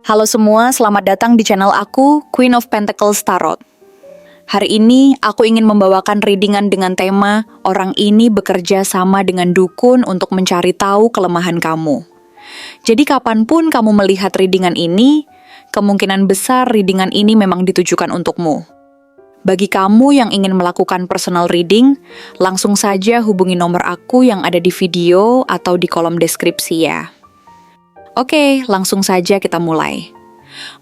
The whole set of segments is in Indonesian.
Halo semua, selamat datang di channel aku, Queen of Pentacles Tarot. Hari ini, aku ingin membawakan readingan dengan tema orang ini bekerja sama dengan dukun untuk mencari tahu kelemahan kamu. Jadi kapanpun kamu melihat readingan ini, kemungkinan besar readingan ini memang ditujukan untukmu. Bagi kamu yang ingin melakukan personal reading, langsung saja hubungi nomor aku yang ada di video atau di kolom deskripsi ya. Oke, langsung saja kita mulai.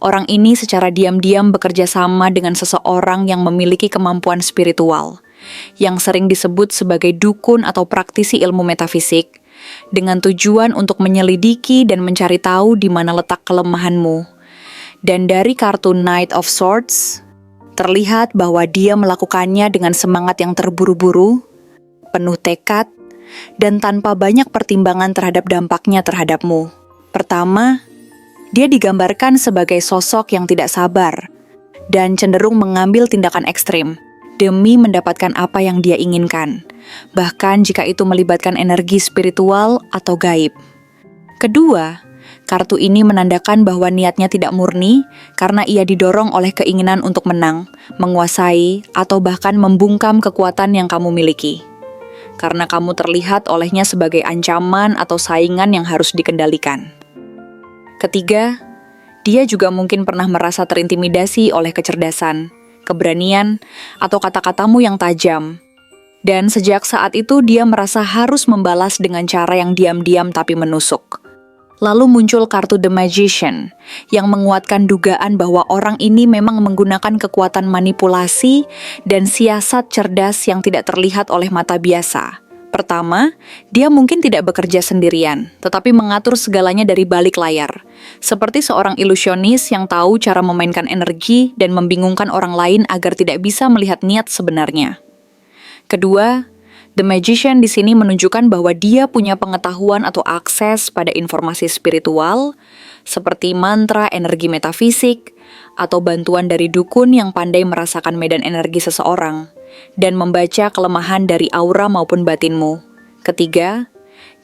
Orang ini secara diam-diam bekerja sama dengan seseorang yang memiliki kemampuan spiritual, yang sering disebut sebagai dukun atau praktisi ilmu metafisik, dengan tujuan untuk menyelidiki dan mencari tahu di mana letak kelemahanmu. Dan dari kartu Knight of Swords, terlihat bahwa dia melakukannya dengan semangat yang terburu-buru, penuh tekad, dan tanpa banyak pertimbangan terhadap dampaknya terhadapmu. Pertama, dia digambarkan sebagai sosok yang tidak sabar dan cenderung mengambil tindakan ekstrim demi mendapatkan apa yang dia inginkan, bahkan jika itu melibatkan energi spiritual atau gaib. Kedua, kartu ini menandakan bahwa niatnya tidak murni karena ia didorong oleh keinginan untuk menang, menguasai, atau bahkan membungkam kekuatan yang kamu miliki. Karena kamu terlihat olehnya sebagai ancaman atau saingan yang harus dikendalikan. Ketiga, dia juga mungkin pernah merasa terintimidasi oleh kecerdasan, keberanian, atau kata-katamu yang tajam. Dan sejak saat itu dia merasa harus membalas dengan cara yang diam-diam tapi menusuk. Lalu muncul kartu The Magician, yang menguatkan dugaan bahwa orang ini memang menggunakan kekuatan manipulasi dan siasat cerdas yang tidak terlihat oleh mata biasa. Pertama, dia mungkin tidak bekerja sendirian, tetapi mengatur segalanya dari balik layar. Seperti seorang ilusionis yang tahu cara memainkan energi dan membingungkan orang lain agar tidak bisa melihat niat sebenarnya. Kedua, The Magician di sini menunjukkan bahwa dia punya pengetahuan atau akses pada informasi spiritual, seperti mantra energi metafisik, atau bantuan dari dukun yang pandai merasakan medan energi seseorang, dan membaca kelemahan dari aura maupun batinmu. Ketiga,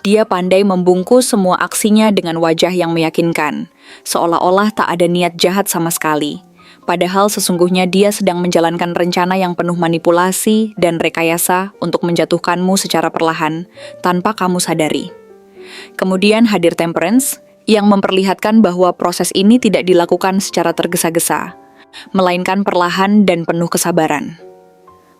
dia pandai membungkus semua aksinya dengan wajah yang meyakinkan, seolah-olah tak ada niat jahat sama sekali. Padahal sesungguhnya dia sedang menjalankan rencana yang penuh manipulasi dan rekayasa untuk menjatuhkanmu secara perlahan, tanpa kamu sadari. Kemudian hadir Temperance, yang memperlihatkan bahwa proses ini tidak dilakukan secara tergesa-gesa, melainkan perlahan dan penuh kesabaran.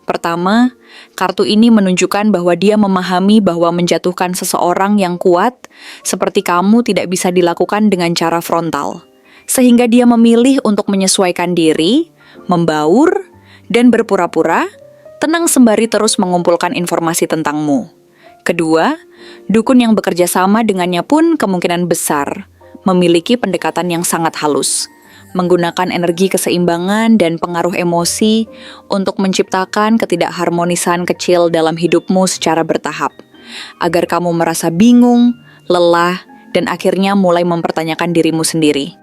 Pertama, kartu ini menunjukkan bahwa dia memahami bahwa menjatuhkan seseorang yang kuat, seperti kamu tidak bisa dilakukan dengan cara frontal. Sehingga dia memilih untuk menyesuaikan diri, membaur, dan berpura-pura, tenang sembari terus mengumpulkan informasi tentangmu. Kedua, dukun yang bekerja sama dengannya pun kemungkinan besar memiliki pendekatan yang sangat halus, menggunakan energi keseimbangan dan pengaruh emosi untuk menciptakan ketidakharmonisan kecil dalam hidupmu secara bertahap, agar kamu merasa bingung, lelah, dan akhirnya mulai mempertanyakan dirimu sendiri.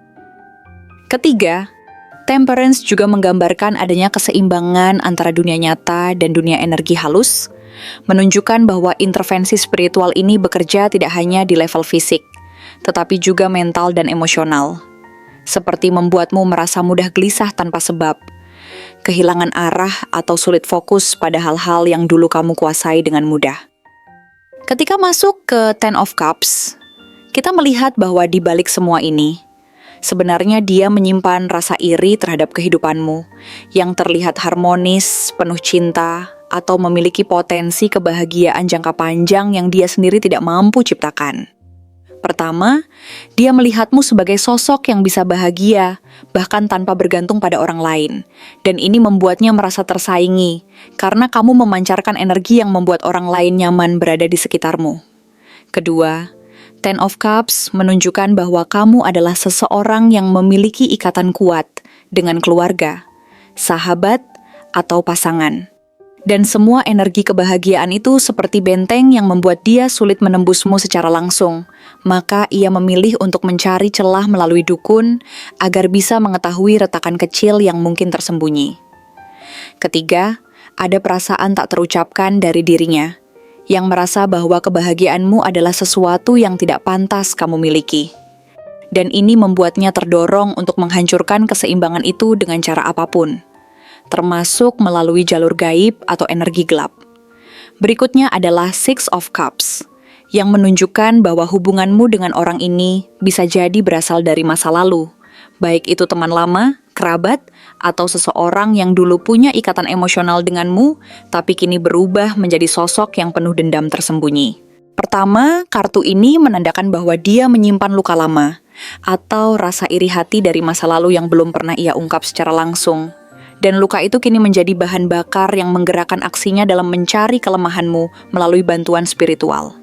Ketiga, Temperance juga menggambarkan adanya keseimbangan antara dunia nyata dan dunia energi halus, menunjukkan bahwa intervensi spiritual ini bekerja tidak hanya di level fisik, tetapi juga mental dan emosional. Seperti membuatmu merasa mudah gelisah tanpa sebab, kehilangan arah atau sulit fokus pada hal-hal yang dulu kamu kuasai dengan mudah. Ketika masuk ke Ten of Cups, kita melihat bahwa di balik semua ini, sebenarnya dia menyimpan rasa iri terhadap kehidupanmu, yang terlihat harmonis, penuh cinta, atau memiliki potensi kebahagiaan jangka panjang yang dia sendiri tidak mampu ciptakan. Pertama, dia melihatmu sebagai sosok yang bisa bahagia, bahkan tanpa bergantung pada orang lain. Dan ini membuatnya merasa tersaingi, karena kamu memancarkan energi yang membuat orang lain nyaman berada di sekitarmu. Kedua, Ten of Cups menunjukkan bahwa kamu adalah seseorang yang memiliki ikatan kuat dengan keluarga, sahabat, atau pasangan. Dan semua energi kebahagiaan itu seperti benteng yang membuat dia sulit menembusmu secara langsung. Maka ia memilih untuk mencari celah melalui dukun agar bisa mengetahui retakan kecil yang mungkin tersembunyi. Ketiga, ada perasaan tak terucapkan dari dirinya, yang merasa bahwa kebahagiaanmu adalah sesuatu yang tidak pantas kamu miliki. dan ini membuatnya terdorong untuk menghancurkan keseimbangan itu dengan cara apapun, termasuk melalui jalur gaib atau energi gelap. Berikutnya adalah Six of Cups, yang menunjukkan bahwa hubunganmu dengan orang ini bisa jadi berasal dari masa lalu, baik itu teman lama, kerabat, atau seseorang yang dulu punya ikatan emosional denganmu, tapi kini berubah menjadi sosok yang penuh dendam tersembunyi. Pertama, kartu ini menandakan bahwa dia menyimpan luka lama, atau rasa iri hati dari masa lalu yang belum pernah ia ungkap secara langsung. Dan luka itu kini menjadi bahan bakar yang menggerakkan aksinya dalam mencari kelemahanmu melalui bantuan spiritual.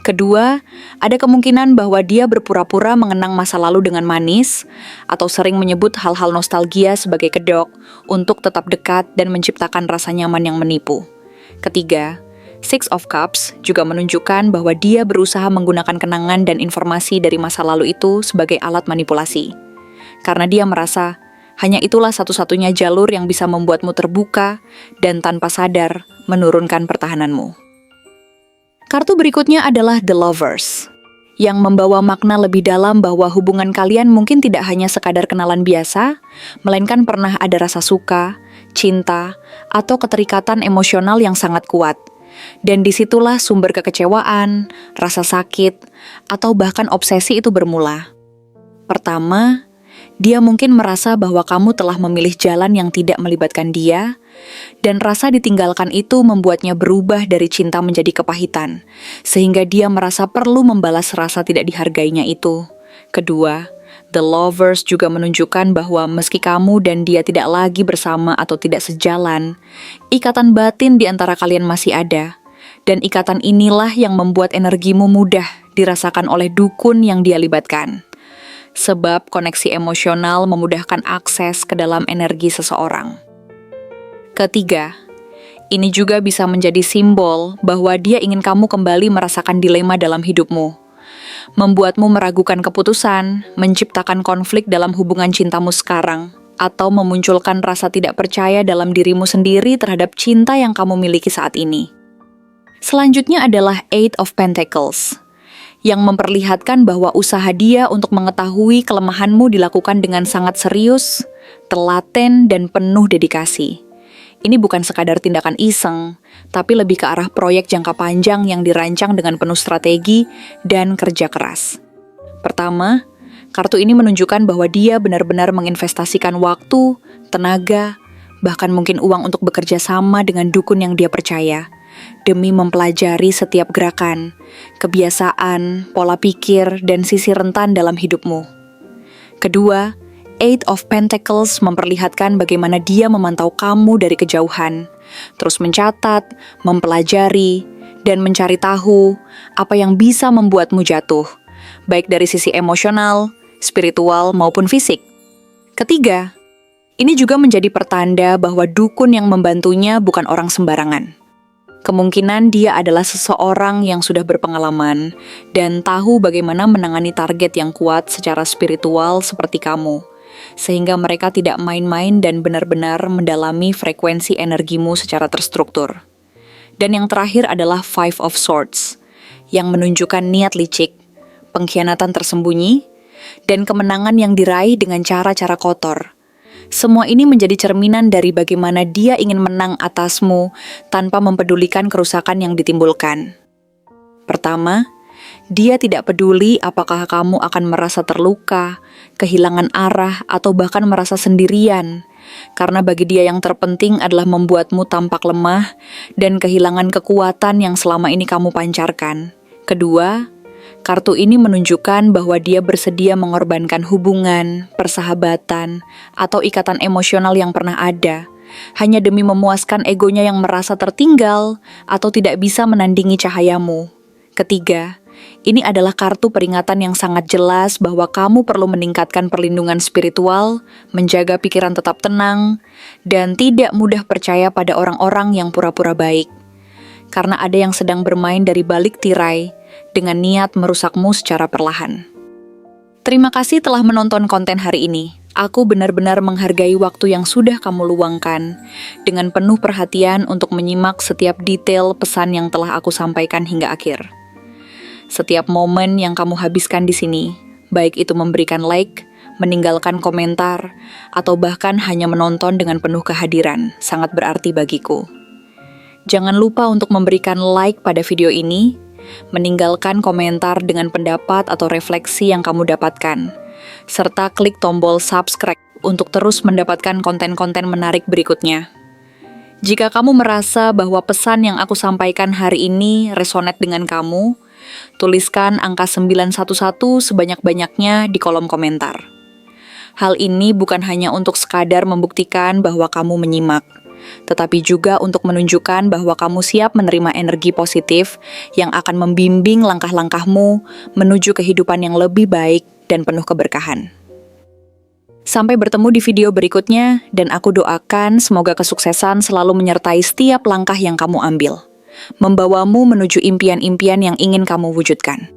Kedua, ada kemungkinan bahwa dia berpura-pura mengenang masa lalu dengan manis, atau sering menyebut hal-hal nostalgia sebagai kedok untuk tetap dekat dan menciptakan rasa nyaman yang menipu. Ketiga, Six of Cups juga menunjukkan bahwa dia berusaha menggunakan kenangan dan informasi dari masa lalu itu sebagai alat manipulasi. Karena dia merasa hanya itulah satu-satunya jalur yang bisa membuatmu terbuka dan tanpa sadar menurunkan pertahananmu. Kartu berikutnya adalah The Lovers, yang membawa makna lebih dalam bahwa hubungan kalian mungkin tidak hanya sekadar kenalan biasa, melainkan pernah ada rasa suka, cinta, atau keterikatan emosional yang sangat kuat. Dan disitulah sumber kekecewaan, rasa sakit, atau bahkan obsesi itu bermula. Pertama, dia mungkin merasa bahwa kamu telah memilih jalan yang tidak melibatkan dia, dan rasa ditinggalkan itu membuatnya berubah dari cinta menjadi kepahitan, sehingga dia merasa perlu membalas rasa tidak dihargainya itu. Kedua, The Lovers juga menunjukkan bahwa meski kamu dan dia tidak lagi bersama atau tidak sejalan, ikatan batin di antara kalian masih ada, dan ikatan inilah yang membuat energimu mudah dirasakan oleh dukun yang dia libatkan. Sebab koneksi emosional memudahkan akses ke dalam energi seseorang. Ketiga, ini juga bisa menjadi simbol bahwa dia ingin kamu kembali merasakan dilema dalam hidupmu, membuatmu meragukan keputusan, menciptakan konflik dalam hubungan cintamu sekarang, atau memunculkan rasa tidak percaya dalam dirimu sendiri terhadap cinta yang kamu miliki saat ini. Selanjutnya adalah Eight of Pentacles, yang memperlihatkan bahwa usaha dia untuk mengetahui kelemahanmu dilakukan dengan sangat serius, telaten, dan penuh dedikasi. Ini bukan sekadar tindakan iseng, tapi lebih ke arah proyek jangka panjang yang dirancang dengan penuh strategi dan kerja keras. Pertama, kartu ini menunjukkan bahwa dia benar-benar menginvestasikan waktu, tenaga, bahkan mungkin uang untuk bekerja sama dengan dukun yang dia percaya, demi mempelajari setiap gerakan, kebiasaan, pola pikir, dan sisi rentan dalam hidupmu. Kedua, Eight of Pentacles memperlihatkan bagaimana dia memantau kamu dari kejauhan, terus mencatat, mempelajari, dan mencari tahu apa yang bisa membuatmu jatuh, baik dari sisi emosional, spiritual, maupun fisik. Ketiga, ini juga menjadi pertanda bahwa dukun yang membantunya bukan orang sembarangan. Kemungkinan dia adalah seseorang yang sudah berpengalaman dan tahu bagaimana menangani target yang kuat secara spiritual seperti kamu, sehingga mereka tidak main-main dan benar-benar mendalami frekuensi energimu secara terstruktur. Dan yang terakhir adalah Five of Swords, yang menunjukkan niat licik, pengkhianatan tersembunyi, dan kemenangan yang diraih dengan cara-cara kotor. Semua ini menjadi cerminan dari bagaimana dia ingin menang atasmu tanpa mempedulikan kerusakan yang ditimbulkan. Pertama, dia tidak peduli apakah kamu akan merasa terluka, kehilangan arah, atau bahkan merasa sendirian, karena bagi dia yang terpenting adalah membuatmu tampak lemah dan kehilangan kekuatan yang selama ini kamu pancarkan. Kedua, kartu ini menunjukkan bahwa dia bersedia mengorbankan hubungan, persahabatan, atau ikatan emosional yang pernah ada, hanya demi memuaskan egonya yang merasa tertinggal atau tidak bisa menandingi cahayamu. Ketiga, ini adalah kartu peringatan yang sangat jelas bahwa kamu perlu meningkatkan perlindungan spiritual, menjaga pikiran tetap tenang, dan tidak mudah percaya pada orang-orang yang pura-pura baik. Karena ada yang sedang bermain dari balik tirai, dengan niat merusakmu secara perlahan. Terima kasih telah menonton konten hari ini. Aku benar-benar menghargai waktu yang sudah kamu luangkan dengan penuh perhatian untuk menyimak setiap detail pesan yang telah aku sampaikan hingga akhir. Setiap momen yang kamu habiskan di sini baik itu memberikan like, meninggalkan komentar, atau bahkan hanya menonton dengan penuh kehadiran, sangat berarti bagiku. Jangan lupa untuk memberikan like pada video ini, meninggalkan komentar dengan pendapat atau refleksi yang kamu dapatkan, serta klik tombol subscribe untuk terus mendapatkan konten-konten menarik berikutnya. Jika kamu merasa bahwa pesan yang aku sampaikan hari ini resonate dengan kamu, tuliskan angka 911 sebanyak-banyaknya di kolom komentar. Hal ini bukan hanya untuk sekadar membuktikan bahwa kamu menyimak, tetapi juga untuk menunjukkan bahwa kamu siap menerima energi positif yang akan membimbing langkah-langkahmu menuju kehidupan yang lebih baik dan penuh keberkahan. Sampai bertemu di video berikutnya, dan aku doakan semoga kesuksesan selalu menyertai setiap langkah yang kamu ambil, membawamu menuju impian-impian yang ingin kamu wujudkan.